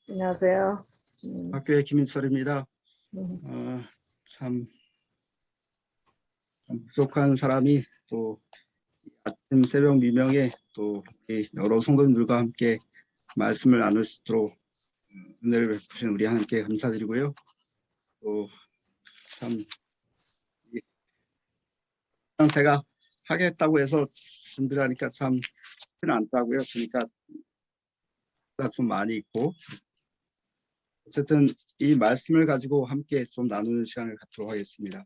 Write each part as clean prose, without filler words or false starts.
안녕하세요. 학교의 김인철입니다. 음, 참 부족한 사람이 또 아침 새벽 미명에 또 여러 성도님들과 함께 말씀을 나눌 수 있도록 은혜를 베푸신 우리 하나님께 감사드리고요. 또 참 제가 하겠다고 해서 준비를 하니까 참 쉽지는 않더라고요. 그러니까 좀 많이 있고 어쨌든 이 말씀을 가지고 함께 좀 나누는 시간을 갖도록 하겠습니다.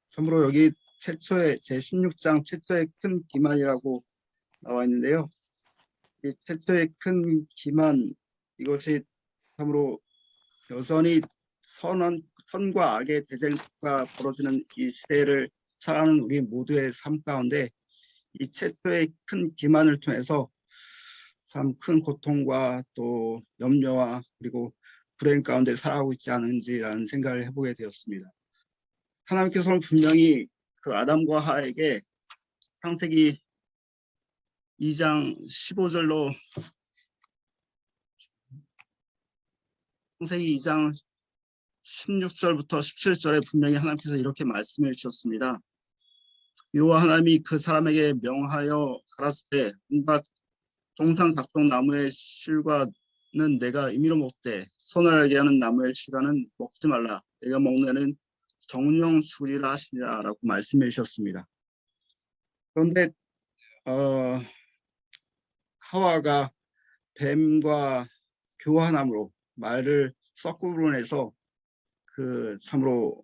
참으로 여기 최초의 제16장 최초의 큰 기만이라고 나와 있는데요. 이 최초의 큰 기만, 이것이 참으로 여전히 선과 악의 대쟁가 벌어지는 이 시대를 살아가는 우리 모두의 삶 가운데 이 최초의 큰 기만을 통해서 참 큰 고통과 또 염려와 그리고 불행 가운데 살아가고 있지 않은지라는 생각을 해보게 되었습니다. 하나님께서는 분명히 그 아담과 하에게 창세기 2장 15절로 창세기 2장 16절부터 17절에 분명히 하나님께서 이렇게 말씀해 주셨습니다. 여호와 하나님이 그 사람에게 명하여 가라사대 온갖 동상 각종 나무의 실과는 내가 임의로 먹되 손을 알게 하는 나무의 실과는 먹지 말라. 내가 먹는 정령술이라 하시니라 라고 말씀해 주셨습니다. 그런데 하와가 뱀과 교환함으로 말을 썩구로 해서 참으로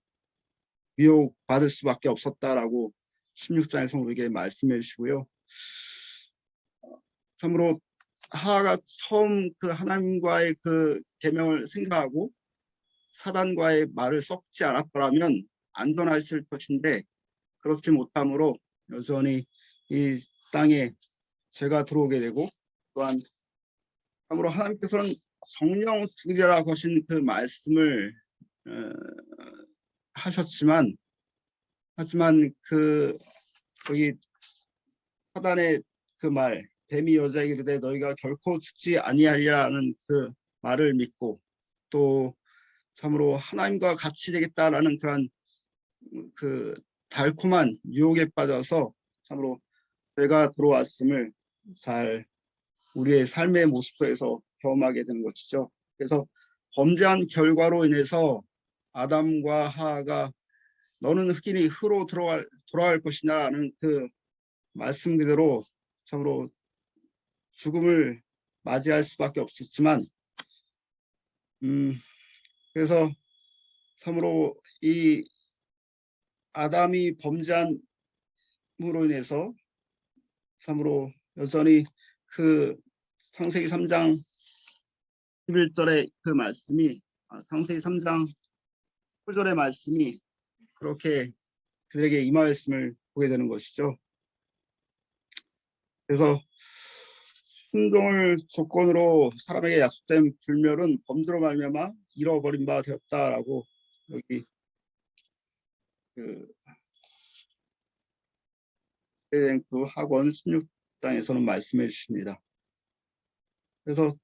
미혹받을 수밖에 없었다라고 16장에서 우리에게 말씀해 주시고요. 참으로 하하가 처음 그 하나님과의 그 계명을 생각하고 사단과의 말을 썩지 않았더라면 안전하실 것인데 그렇지 못함으로 여전히 이 땅에 죄가 들어오게 되고 또한 참으로 하나님께서는 성령 죽이라 하신 그 말씀을 하셨지만 하지만 거기 사단의 그 말, 뱀이 여자에게 이르되 너희가 결코 죽지 아니하리라는 그 말을 믿고 또 참으로 하나님과 같이 되겠다라는 그런 그 달콤한 유혹에 빠져서 참으로 죄가 들어왔음을 잘 우리의 삶의 모습 속에서 경험하게 되는 것이죠. 그래서 범죄한 결과로 인해서 아담과 하하가 너는 흑인이 흑으로 돌아갈 것이냐는 그 말씀 그대로 참으로 죽음을 맞이할 수밖에 없었지만 그래서 참으로 이 아담이 범죄함으로 인해서 참으로 여전히 그 창세기 3장 11절의 그 말씀이 창세기 3장 9절의 말씀이 그렇게 그들에게 임하였음을 보게 되는 것이죠. 그래서 순종을 조건으로 사람에게 약속된 불멸은 범죄로 말미암아 잃어버린 바 되었다라고 여기 그 학원 16장에서는 말씀해 주십니다. 그래서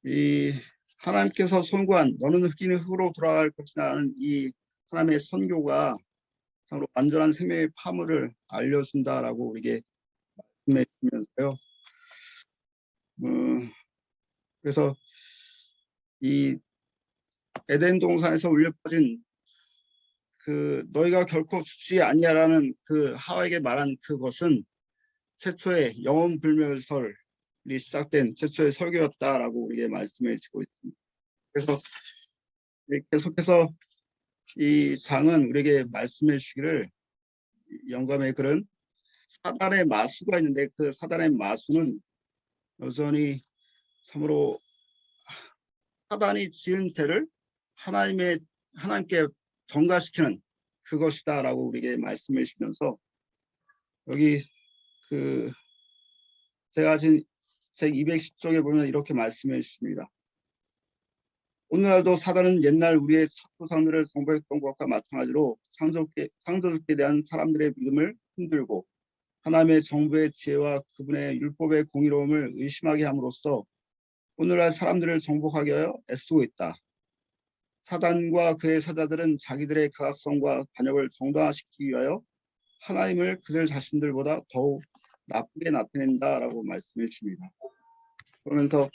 이 하나님께서 선고한 너는 흑인의 흑으로 돌아갈 것이라는 이 하나님의 선교가 참으로 완전한 생명의 파물을 알려준다라고 우리에게 말씀해 주면서요. 그래서 이 에덴 동산에서 울려 퍼진 그 너희가 결코 죽지 아니하라는 그 하와에게 말한 그것은 최초의 영원 불멸설이 시작된 최초의 설교였다라고 우리에게 말씀해 주고 있습니다. 그래서 계속해서 이 장은 우리에게 말씀해 주시기를 영감의 글은 사단의 마수가 있는데 그 사단의 마수는 여전히 참으로 사단이 지은 죄를 하나님께 전가시키는 그것이다라고 우리에게 말씀해 주시면서 여기 제가 지금 책 210쪽에 보면 이렇게 말씀해 주십니다. 오늘날도 사단은 옛날 우리의 첫 조상들을 정복했던 것과 마찬가지로 창조주께 대한 사람들의 믿음을 흔들고 하나님의 정부의 지혜와 그분의 율법의 공의로움을 의심하게 함으로써 오늘날 사람들을 정복하기 위하여 애쓰고 있다. 사단과 그의 사자들은 자기들의 가학성과 반역을 정당화시키기 위하여 하나님을 그들 자신들보다 더욱 나쁘게 나타낸다라고 말씀해 주십니다. 그러면서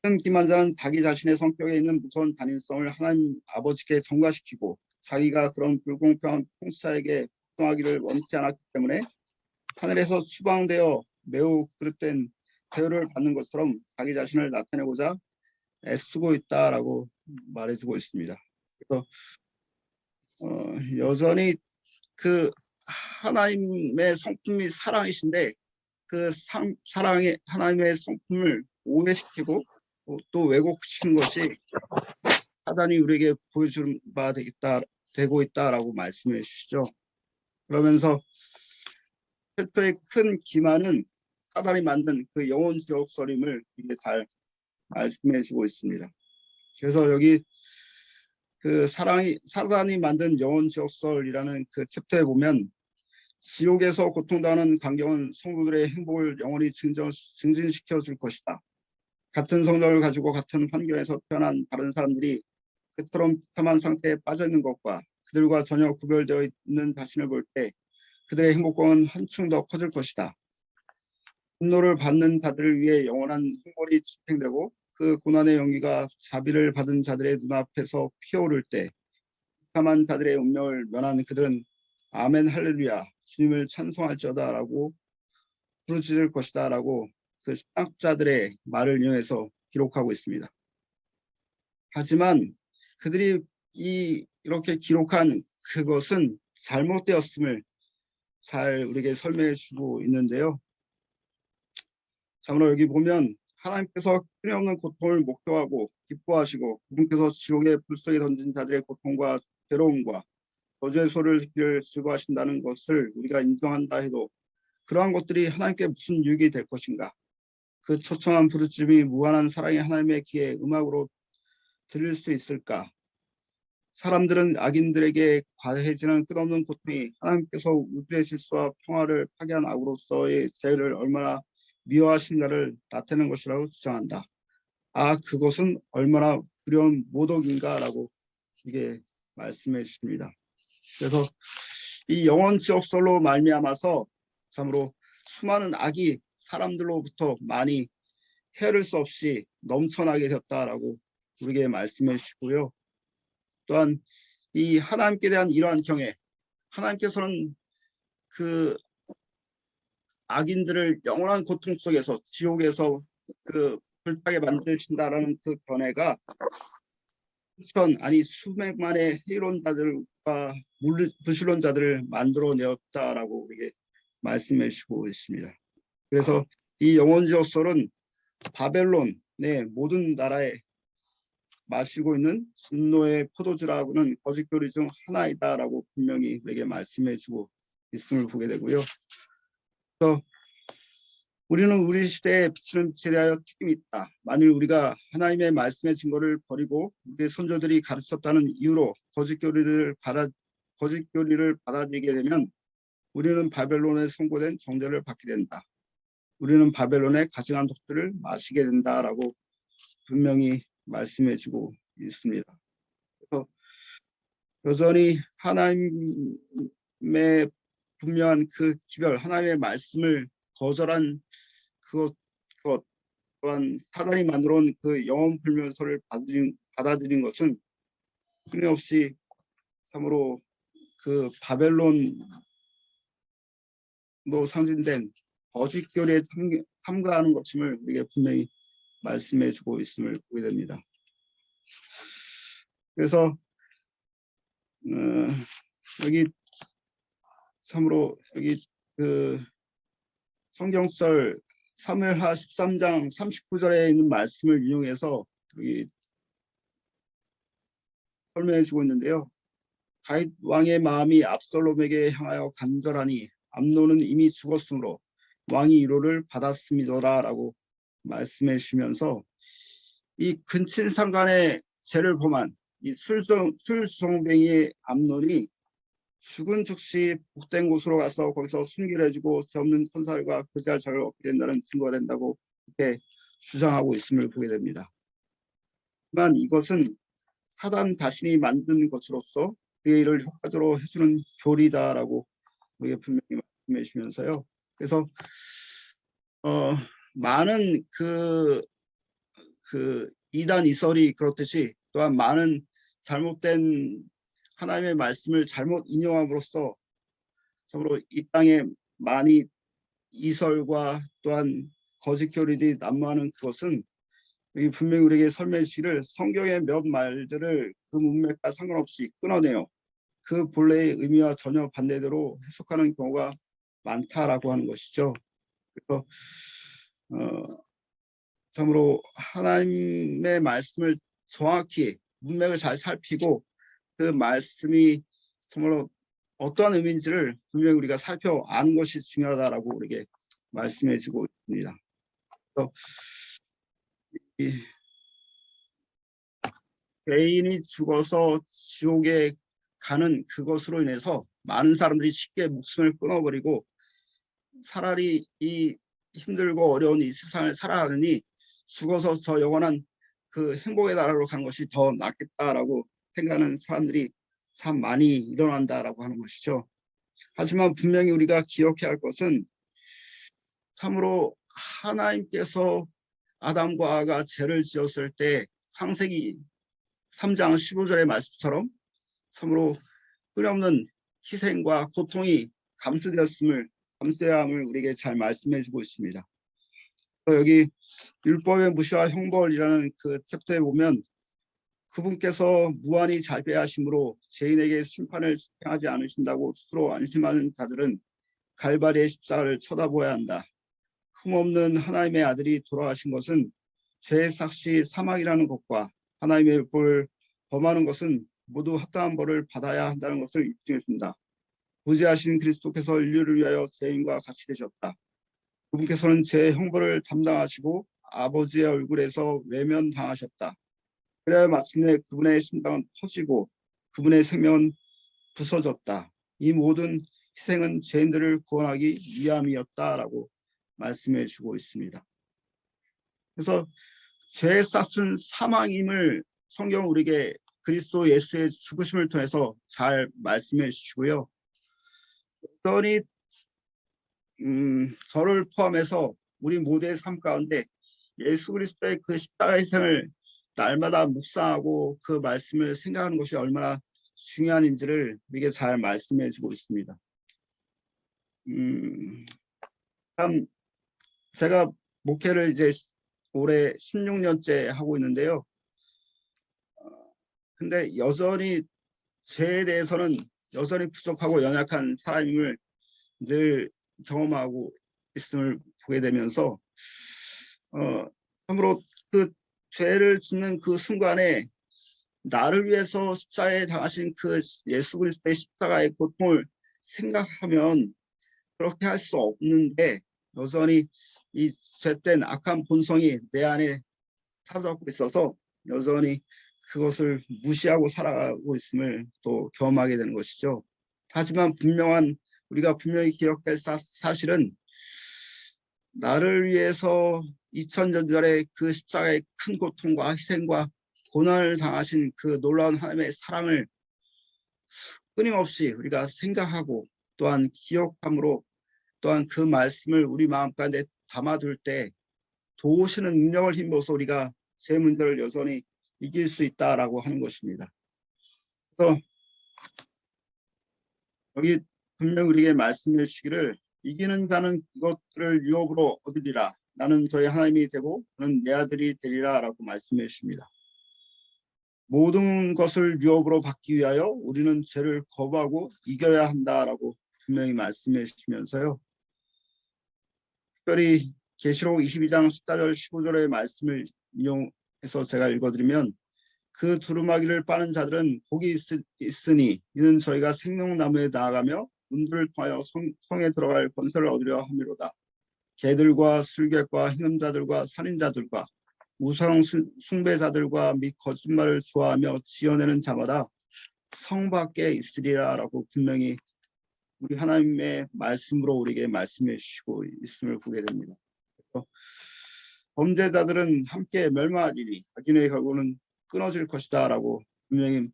큰 기만자는 자기 자신의 성격에 있는 무서운 단일성을 하나님 아버지께 전가시키고 자기가 그런 불공평한 통치자에게 복종하기를 원치 않았기 때문에 하늘에서 추방되어 매우 그릇된 대우를 받는 것처럼 자기 자신을 나타내고자 애쓰고 있다라고 말해주고 있습니다. 그래서 여전히 그 하나님의 성품이 사랑이신데 그 사랑의 하나님의 성품을 오해시키고 또 왜곡시킨 것이 사단이 우리에게 보여주는 바 되고 있다라고 말씀해 주시죠. 그러면서 최초의 큰 기만은 사단이 만든 그 영혼 지옥설임을 이게 잘 말씀해 주고 있습니다. 그래서 여기 그 사단이 만든 영혼 지옥설이라는 그 챕터에 보면 지옥에서 고통당하는 광경은 성도들의 행복을 영원히 증진시켜 줄 것이다. 같은 성령을 가지고 같은 환경에서 태어난 다른 사람들이 그처럼 비참한 상태에 빠져 있는 것과 그들과 전혀 구별되어 있는 자신을 볼 때 그들의 행복감은 한층 더 커질 것이다. 분노를 받는 자들을 위해 영원한 형벌이 집행되고 그 고난의 연기가 자비를 받은 자들의 눈앞에서 피어오를 때 비참한 자들의 운명을 면한 그들은 아멘 할렐루야 주님을 찬송할지어다라고 부르짖을 것이다라고 그 신학자들의 말을 이용해서 기록하고 있습니다. 하지만 그들이 이렇게 기록한 그것은 잘못되었음을 잘 우리에게 설명해 주고 있는데요. 참으로 여기 보면 하나님께서 끊임없는 고통을 목도하고 기뻐하시고 그분께서 지옥의 불속에 던진 자들의 고통과 괴로움과 저주의 소리를 듣기를 즐거워하신다는 것을 우리가 인정한다 해도 그러한 것들이 하나님께 무슨 유익이 될 것인가? 그 처참한 부르짖음이 무한한 사랑의 하나님의 귀에 음악으로 들릴 수 있을까? 사람들은 악인들에게 과해지는 끝없는 고통이 하나님께서 우주의 질서와 평화를 파괴한 악으로서의 죄를 얼마나 미워하신가를 나타내는 것이라고 주장한다. 그것은 얼마나 두려운 모독인가라고 이게 말씀해 주십니다. 그래서 이 영혼 지옥설로 말미암아서 참으로 수많은 악이 사람들로부터 많이 헤아릴 수 없이 넘쳐나게 되었다라고 우리에게 말씀해 주시고요. 또한 이 하나님께 대한 이러한 경외, 하나님께서는 그 악인들을 영원한 고통 속에서 지옥에서 그 불타게 만드신다라는 그 견해가 수백만의 해론자들과 불신론자들을 만들어내었다라고 우리에게 말씀해 주시고 있습니다. 그래서 이 영혼지옥설은 바벨론의 모든 나라에 마시고 있는 진노의 포도주라고는 거짓 교리 중 하나이다라고 분명히 우리에게 말씀해 주고 있음을 보게 되고요. 그래서 우리는 우리 시대에 비치는 빛에 대하여 책임이 있다. 만일 우리가 하나님의 말씀의 증거를 버리고 우리의 선조들이 가르쳤다는 이유로 거짓 교리를 받아들이게 되면 우리는 바벨론에 선고된 정죄를 받게 된다. 우리는 바벨론의 가증한 독주를 마시게 된다라고 분명히 말씀해 주고 있습니다. 그래서 여전히 하나님의 분명한 그 기별, 하나님의 말씀을 거절한 그것 또한 사단이 만들어 온 그 영혼 불면서를 받아들인 것은 끊임없이 참으로 그 바벨론로 상징된 거짓 교리에 참가하는 것임을 우리에게 분명히 말씀해 주고 있음을 보게 됩니다. 그래서 여기 참으로 여기 그 성경설 사무엘하 13장 39절에 있는 말씀을 인용해서 여기 설명해 주고 있는데요. 다윗 왕의 마음이 압살롬에게 향하여 간절하니 암논은 이미 죽었으므로 왕이 위로를 받았음이더라라고 말씀해 주시면서 이 근친상간의 죄를 범한 이 술수송뱅이의 암논이 죽은 즉시 복된 곳으로 가서 거기서 순교를 해주고 죄 없는 천사들과 그제할 자를 얻게 된다는 증거가 된다고 이렇게 주장하고 있음을 보게 됩니다. 하지만 이것은 사단 자신이 만든 것으로서 그의 일을 효과적으로 해주는 교리다라고 우리가 분명히 말씀해 주시면서요. 그래서 많은 그 이단 이설이 그렇듯이 또한 많은 잘못된 하나님의 말씀을 잘못 인용함으로써 참으로 이 땅에 많이 이설과 또한 거짓 교리들이 난무하는 그것은 분명히 우리에게 설명해 주시기를 성경의 몇 말들을 그 문맥과 상관없이 끊어내요. 그 본래의 의미와 전혀 반대대로 해석하는 경우가 많다라고 하는 것이죠. 그래서 참으로 하나님의 말씀을 정확히 문맥을 잘 살피고 그 말씀이 정말로 어떠한 의미인지를 분명히 우리가 살펴 아는 것이 중요하다라고 우리에게 말씀해 주고 있습니다. 그래서 이 개인이 죽어서 지옥에 가는 그것으로 인해서 많은 사람들이 쉽게 목숨을 끊어버리고 차라리 이 힘들고 어려운 이 세상을 살아가느니 죽어서 저 영원한 그 행복의 나라로 가는 것이 더 낫겠다라고 생각하는 사람들이 참 많이 일어난다라고 하는 것이죠. 하지만 분명히 우리가 기억해야 할 것은 참으로 하나님께서 아담과 하와가 죄를 지었을 때 창세기 3장 15절의 말씀처럼 참으로 끊임없는 희생과 고통이 감수해야 함을 우리에게 잘 말씀해 주고 있습니다. 여기 율법의 무시와 형벌이라는 그 챕터에 보면 그분께서 무한히 자비하심으로 죄인에게 심판을 집행하지 않으신다고 스스로 안심하는 자들은 갈바리의 십자가를 쳐다보아야 한다. 흠없는 하나님의 아들이 돌아가신 것은 죄의 삭시 사망이라는 것과 하나님의 율법을 범하는 것은 모두 합당한 벌을 받아야 한다는 것을 입증했습니다. 구제하신 그리스도께서 인류를 위하여 죄인과 같이 되셨다. 그분께서는 죄의 형벌을 담당하시고 아버지의 얼굴에서 외면당하셨다. 그래야 마침내 그분의 심장은 터지고 그분의 생명은 부서졌다. 이 모든 희생은 죄인들을 구원하기 위함이었다라고 말씀해 주고 있습니다. 그래서 죄의 싹은 사망임을 성경 우리에게 그리스도 예수의 죽으심을 통해서 잘 말씀해 주시고요. 여전히 저를 포함해서 우리 모두의 삶 가운데 예수 그리스도의 그 십자가 희생을 날마다 묵상하고 그 말씀을 생각하는 것이 얼마나 중요한지를 우리에게 잘 말씀해 주고 있습니다. 참 제가 목회를 이제 올해 16년째 하고 있는데요. 근데 여전히 죄에 대해서는 여전히 부족하고 연약한 사람임을 늘 경험하고 있음을 보게 되면서 참으로 그 죄를 짓는 그 순간에 나를 위해서 십자가에 당하신 그 예수 그리스도의 십자가의 고통을 생각하면 그렇게 할 수 없는데 여전히 이 죄된 악한 본성이 내 안에 사로잡고 있어서 여전히 그것을 무시하고 살아가고 있음을 또 경험하게 되는 것이죠. 하지만 우리가 분명히 기억할 사실은 나를 위해서 2000년 전에 그 십자가의 큰 고통과 희생과 고난을 당하신 그 놀라운 하나님의 사랑을 끊임없이 우리가 생각하고 또한 기억함으로 또한 그 말씀을 우리 마음 가운데 담아둘 때 도우시는 능력을 힘입어서 우리가 제 문제를 여전히 이길 수 있다라고 하는 것입니다. 그래서 여기 분명 우리에게 말씀해 주시기를 이기는 자는 이것들을 유업으로 얻으리라. 나는 저희 하나님이 되고 그는 내 아들이 되리라 라고 말씀해 주십니다. 모든 것을 유업으로 받기 위하여 우리는 죄를 거부하고 이겨야 한다라고 분명히 말씀해 주시면서요. 특별히 계시록 22장 14절 15절의 말씀을 인용해서 제가 읽어드리면 그 두루마기를 빠는 자들은 복이 있으니 이는 저희가 생명나무에 나아가며 문들을 통하여 성에 들어갈 권세를 얻으려 함이로다. 개들과 술객과 행음자들과 살인자들과 우상 숭배자들과 및 거짓말을 좋아하며 지어내는 자마다 성 밖에 있으리라라고 분명히 우리 하나님의 말씀으로 우리에게 말씀해 주시고 있음을 보게 됩니다. 그래서 범죄자들은 함께 멸망하리니 악인의 결국은 끊어질 것이다라고 분명히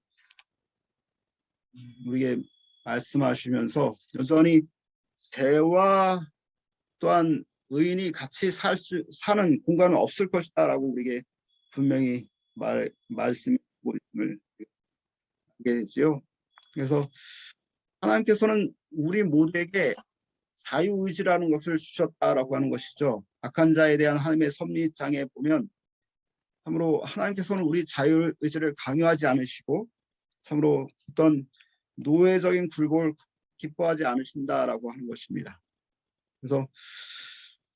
우리에게 말씀하시면서 여전히 죄와 또한 의인이 같이 사는 공간은 없을 것이다라고 우리에게 분명히 말씀하고 있음을 보게 되지요. 그래서 하나님께서는 우리 모두에게 자유의지라는 것을 주셨다라고 하는 것이죠. 악한 자에 대한 하나님의 섭리장에 보면 참으로 하나님께서는 우리 자유의지를 강요하지 않으시고 참으로 어떤 노예적인 굴복을 기뻐하지 않으신다라고 하는 것입니다. 그래서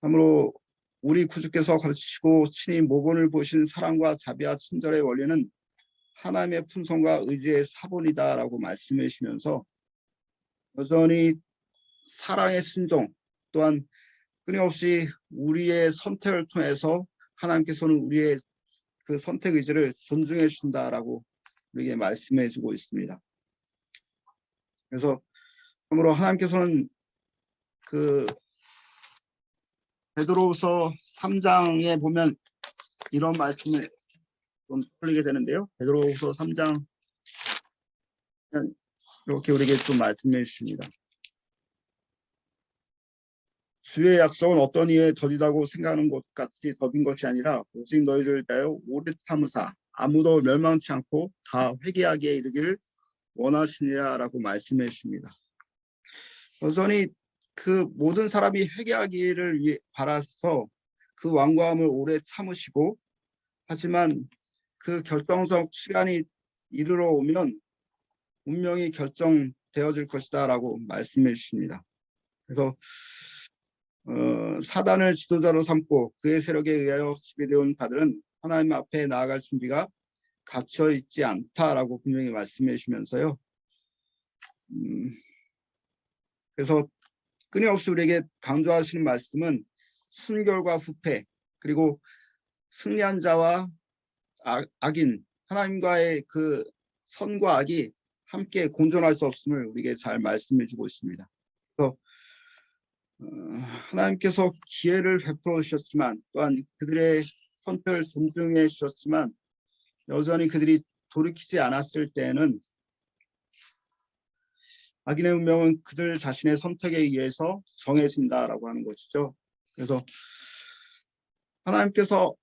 참으로 우리 구주께서 가르치시고 친히 모본을 보신 사랑과 자비와 친절의 원리는 하나님의 품성과 의지의 사본이다라고 말씀해 주시면서 여전히 사랑의 순종 또한 끊임없이 우리의 선택을 통해서 하나님께서는 우리의 그 선택 의지를 존중해 주신다라고 우리에게 말씀해 주고 있습니다. 그래서 참으로 하나님께서는 그 베드로후서 3장에 보면 이런 말씀을 좀 풀리게 되는데요. 베드로후서 3장 이렇게 우리에게 좀 말씀해 주십니다. 주의 약속은 어떤 이에 더디다고 생각하는 것 같이 더딘 것이 아니라 오직 너희를 위하여 오래 참으사 아무도 멸망치 않고 다 회개하기에 이르기를 원하시니라라고 말씀해 주십니다. 여전히 그 모든 사람이 회개하기를 위해 바라서 그 완고함을 오래 참으시고 하지만 그 결정적 시간이 이르러 오면 운명이 결정되어질 것이다라고 말씀해 주십니다. 그래서 사단을 지도자로 삼고 그의 세력에 의하여 지배되온 자들은 하나님 앞에 나아갈 준비가 갖춰 있지 않다라고 분명히 말씀해 주시면서요. 그래서 끊임없이 우리에게 강조하시는 말씀은 순결과 후패 그리고 승리한 자와 악인 하나님과의 그 선과 악이 함께 공존할 수 없음을 우리에게 잘 말씀해 주고 있습니다. 그래서 하나님께서 기회를 베풀어 주셨지만 또한 그들의 선택을 존중해 주셨지만 여전히 그들이 돌이키지 않았을 때에는 악인의 운명은 그들 자신의 선택에 의해서 정해진다라고 하는 것이죠. 그래서 하나님께서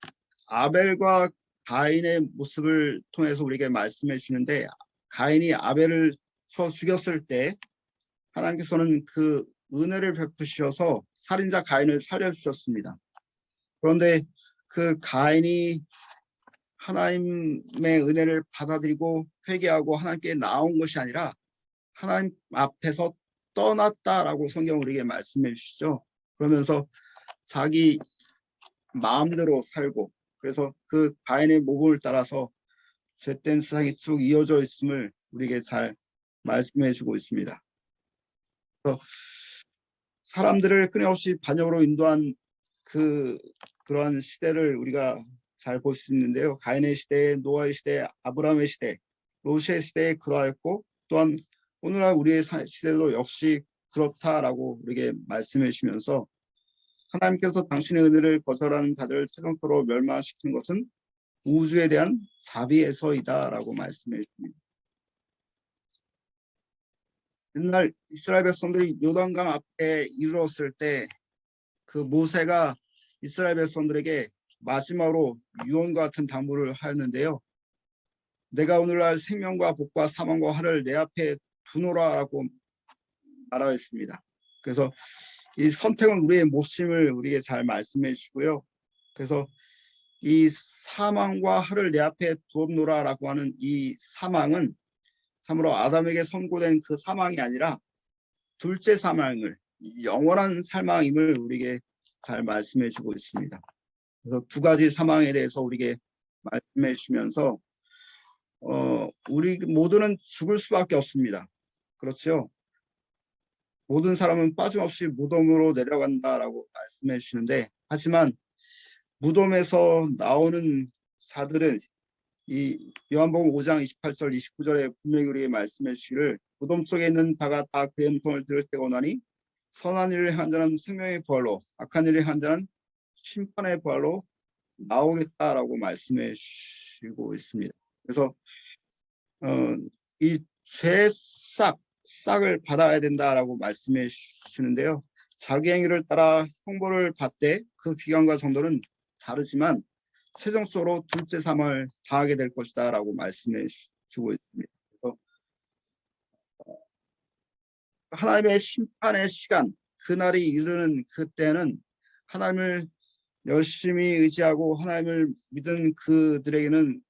아벨과 가인의 모습을 통해서 우리에게 말씀해 주시는데 가인이 아벨을 쳐 죽였을 때 하나님께서는 그 은혜를 베푸셔서 살인자 가인을 살려주셨습니다. 그런데 그 가인이 하나님의 은혜를 받아들이고 회개하고 하나님께 나온 것이 아니라 하나님 앞에서 떠났다라고 성경 우리에게 말씀해 주시죠. 그러면서 자기 마음대로 살고 그래서 그 가인의 모범을 따라서 죄된 세상이 쭉 이어져 있음을 우리에게 잘 말씀해 주고 있습니다. 그래서 사람들을 끊임없이 반역으로 인도한 그러한 시대를 우리가 잘 볼 수 있는데요. 가인의 시대, 노아의 시대, 아브라함의 시대, 롯의 시대에 그러하였고 또한 오늘날 우리의 시대도 역시 그렇다라고 우리에게 말씀해 주시면서 하나님께서 당신의 은혜를 거절하는 자들을 최종적으로 멸망시키는 것은 우주에 대한 자비에서이다라고 말씀해 주십니다. 옛날 이스라엘 백성들이 요단강 앞에 이르렀을 때 그 모세가 이스라엘 백성들에게 마지막으로 유언과 같은 당부를 하였는데요. 내가 오늘날 생명과 복과 사망과 화를 내 앞에 두노라라고 말하였습니다. 그래서 이 선택은 우리의 몫임을 우리에게 잘 말씀해 주시고요. 그래서 이 사망과 화를 내 앞에 두었노라라고 하는 이 사망은 참으로 아담에게 선고된 그 사망이 아니라 둘째 사망을 영원한 사망임을 우리에게 잘 말씀해 주고 있습니다. 그래서 두 가지 사망에 대해서 우리에게 말씀해 주시면서 우리 모두는 죽을 수밖에 없습니다. 그렇죠? 모든 사람은 빠짐없이 무덤으로 내려간다라고 말씀해 주시는데 하지만 무덤에서 나오는 자들은 이 요한복음 5장 28절 29절에 분명히 우리에게 말씀해 주시기를 무덤 속에 있는 자가 다 그의 음성을 들을 때가 오나니 선한 일을 한 자는 생명의 부활로 악한 일을 한 자는 심판의 부활로 나오겠다라고 말씀해 주시고 있습니다. 그래서 이 죄의 싹을 받아야 된다라고 말씀해 주시는데요. 자기 행위를 따라 형벌을 받되 그 기간과 정도는 다르지만 최종적으로 둘째 삶을 당하게 될 것이다라고 말씀해 주고 있습니다. 그래서 하나님의 심판의 시간, 그날이 이르는 그때는 하나님을 열심히 의지하고 하나님을 믿은 그들에게는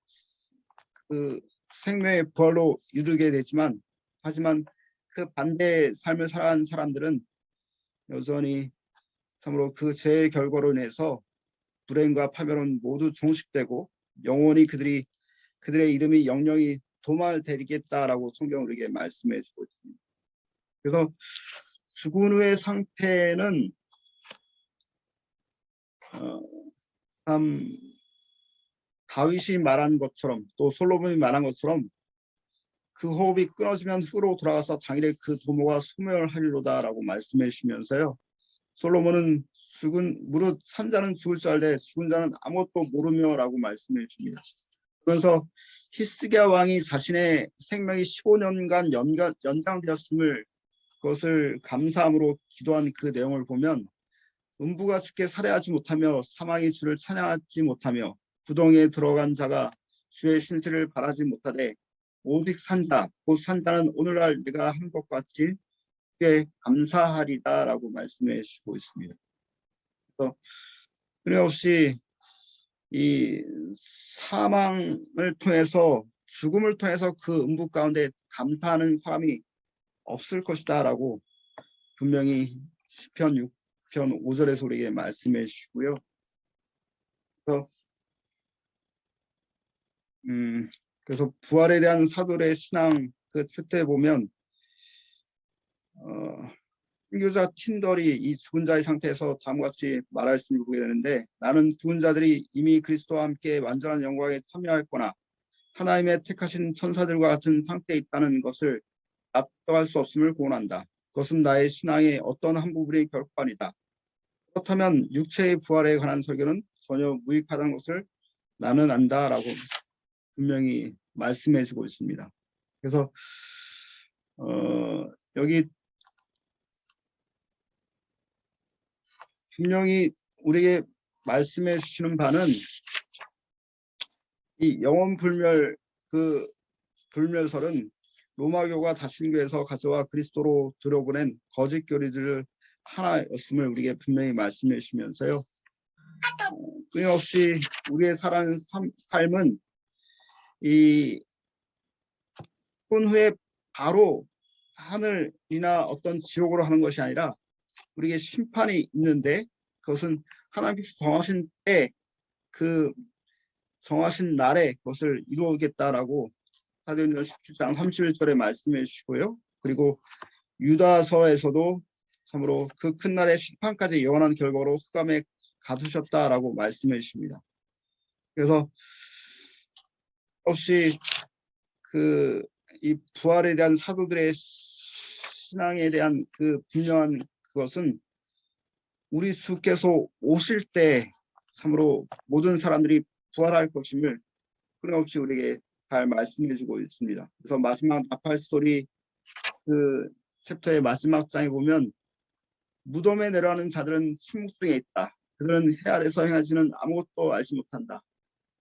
그 생명의 부활로 이르게 되지만, 하지만 그 반대의 삶을 살아가는 사람들은 여전히 참으로 그 죄의 결과로 인해서 불행과 파멸은 모두 종식되고 영원히 그들의 이름이 영영이 도말되겠다라고 성경은 우리에게 말씀해 주고 있습니다. 그래서 죽은 후의 상태는 참 다윗이 말한 것처럼 또 솔로몬이 말한 것처럼 그 호흡이 끊어지면 흙으로 돌아가서 당일에 그 도모가 소멸하리로다라고 말씀해 주시면서요. 솔로몬은 무릇 산 자는 죽을 줄 알되 죽은 자는 아무것도 모르며라고 말씀해 줍니다. 그래서 히스기야 왕이 자신의 생명이 15년간 연장되었음을 그것을 감사함으로 기도한 그 내용을 보면 음부가 주께 살해하지 못하며 사망이 주를 찬양하지 못하며 구덩이에 들어간 자가 주의 신실을 바라지 못하되 오직 산자 곧 산자는 오늘날 내가 한 것 같이 꽤 감사하리다라고 말씀해 주시고 있습니다. 그래서 끊임없이 이 사망을 통해서 죽음을 통해서 그 음부 가운데 감사하는 사람이 없을 것이다라고 분명히 시편 6편 5절에서 우리에게 말씀해 주시고요. 그래서 부활에 대한 사도의 신앙 그 표태에 보면 선교자 틴덜이 이 죽은 자의 상태에서 다음과 같이 말했음을 보게 되는데, 나는 죽은 자들이 이미 그리스도와 함께 완전한 영광에 참여했거나 하나님의 택하신 천사들과 같은 상태에 있다는 것을 납득할 수 없음을 고언한다. 그것은 나의 신앙의 어떤 한 부분이 결코 아니다. 그렇다면 육체의 부활에 관한 설교는 전혀 무익하다는 것을 나는 안다라고 분명히 말씀해주고 있습니다. 그래서 여기 분명히 우리에게 말씀해 주시는 바는 이 영원 불멸 그 불멸설은 로마교가 다신교에서 가져와 그리스도로 들여보낸 거짓 교리들을 하나였음을 우리에게 분명히 말씀해 주시면서요. 끊임없이 우리의 살아가는 삶은 이 죽은 후에 바로 하늘이나 어떤 지옥으로 하는 것이 아니라 우리에게 심판이 있는데, 그것은 하나님께서 정하신 때 그 정하신 날에 그것을 이루겠다라고 사도행전 17장 31절에 말씀해 주시고요. 그리고 유다서에서도 참으로 그 큰 날의 심판까지 영원한 결과로 흑암에 가두셨다라고 말씀해 주십니다. 그래서 혹시 이 부활에 대한 사도들의 신앙에 대한 그 분명한 그것은 우리 주께서 오실 때 참으로 모든 사람들이 부활할 것임을 끊임없이 우리에게 잘 말씀해주고 있습니다. 그래서 마지막 나팔 소리 그 챕터의 마지막 장에 보면 무덤에 내려가는 자들은 침묵 속에 있다. 그들은 해 아래서 행하지는 아무것도 알지 못한다.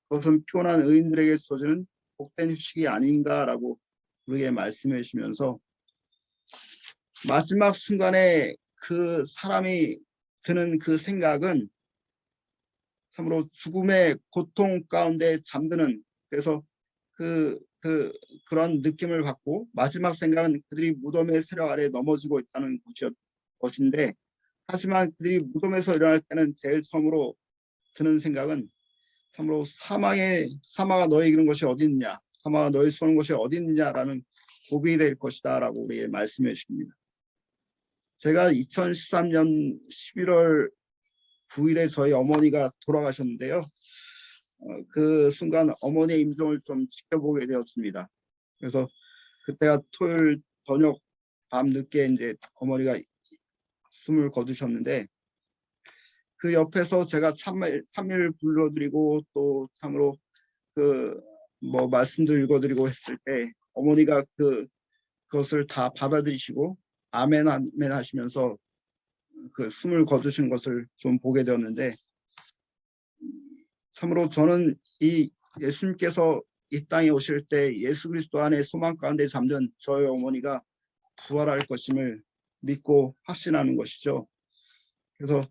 그것은 피곤한 의인들에게 주어지는 복된 휴식이 아닌가라고 우리에게 말씀해 주시면서 마지막 순간에 그 사람이 드는 그 생각은 참으로 죽음의 고통 가운데 잠드는, 그래서 그런 느낌을 받고 마지막 생각은 그들이 무덤의 세력 아래 넘어지고 있다는 것인데, 하지만 그들이 무덤에서 일어날 때는 제일 처음으로 드는 생각은 참으로 사마가 너희 이기는 것이 어디 있느냐, 사마가 너희 쏘는 것이 어디 있느냐라는 고백이 될 것이다 라고 우리에게 말씀해 주십니다. 제가 2013년 11월 9일에 저희 어머니가 돌아가셨는데요. 그 순간 어머니의 임종을 좀 지켜보게 되었습니다. 그래서 그때가 토요일 저녁 밤 늦게 이제 어머니가 숨을 거두셨는데 그 옆에서 제가 참일 불러드리고 또 참으로 그 뭐 말씀도 읽어드리고 했을 때 어머니가 그것을 다 받아들이시고 아멘 아멘 하시면서 그 숨을 거두신 것을 좀 보게 되었는데 참으로 저는 이 예수님께서 이 땅에 오실 때 예수 그리스도 안에 소망 가운데 잠든 저희 어머니가 부활할 것임을 믿고 확신하는 것이죠. 그래서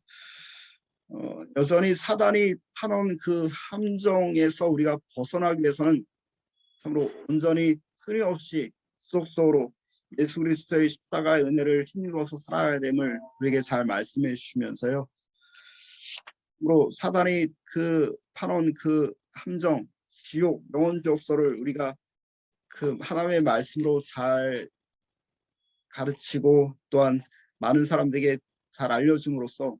여전히 사단이 파놓은 그 함정에서 우리가 벗어나기 위해서는 참으로 온전히 끊임없이 속속으로 예수 그리스도의 십자가의 은혜를 힘입어서 살아야 됨을 우리에게 잘 말씀해 주시면서요. 참으로 사단이 파놓은 그 함정, 지옥, 영혼 지옥설을 우리가 그 하나님의 말씀으로 잘 가르치고 또한 많은 사람들에게 잘 알려줌으로써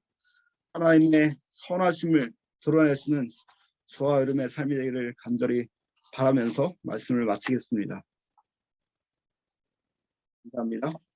하나님의 선하심을 드러낼 수 있는 저와 여러분의 삶이 되기를 간절히 바라면서 말씀을 마치겠습니다. 감사합니다.